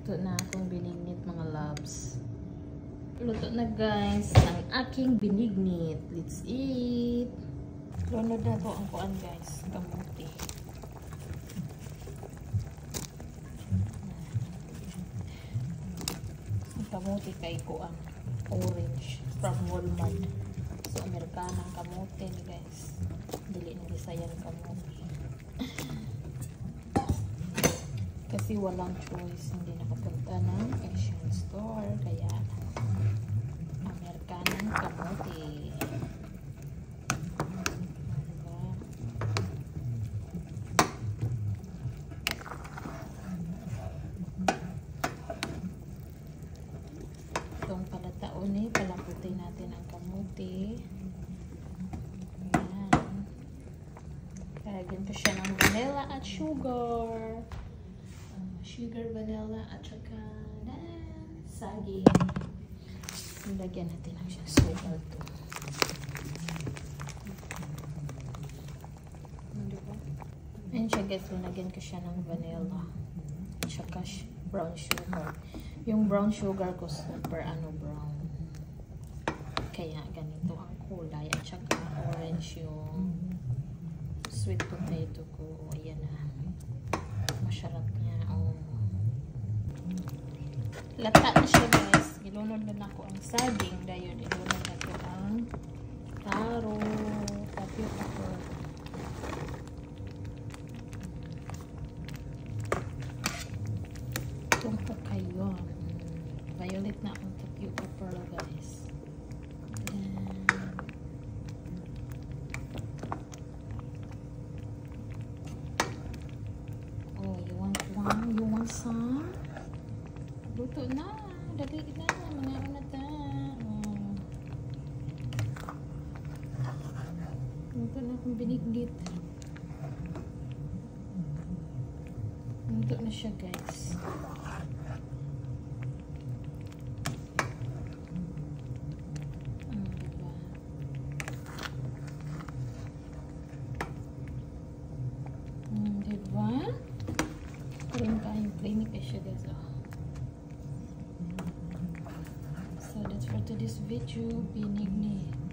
Luto na akong binignit mga loves. Luto na guys ang aking binignit. Let's eat. Lunod na to ang kuan guys. Kamuti. Ang kamuti kay kuan. Orange. From Walmart. So, Amerikanang kamuti ni guys. Dili na Bisayan kamuti. Kasi walang choice. Hindi nakapunta ng Asian store. Kaya, Amerikanang kamuti. Diba? Itong palataon eh, palamputin natin ang kamuti. Ayan. Kagyan ko siya ng vanilla at sugar. Sugar, vanilla, at saka saging. Lagyan natin ang siya sugar to. Diba? Ayan siya guys, lagyan ko siya ng vanilla. At saka brown sugar. Yung brown sugar ko super brown. Kaya ganito ang kulay. At saka orange yung sweet potato ko. Ayan na. Masarap niya. Lata na siya guys. Ilunod na ako ang saging. Dayon ilunod na ko ang taro. Tapioca pearl. Itong kakayon. Violet na akong tapioca pearl guys. Oh, you want one? You want some? Luto na. Dali na. Mga unata. Luto na akong binignit. Luto na siya guys. Diba? Diba? Creamy pa siya guys. So that's for today's video. Binignit.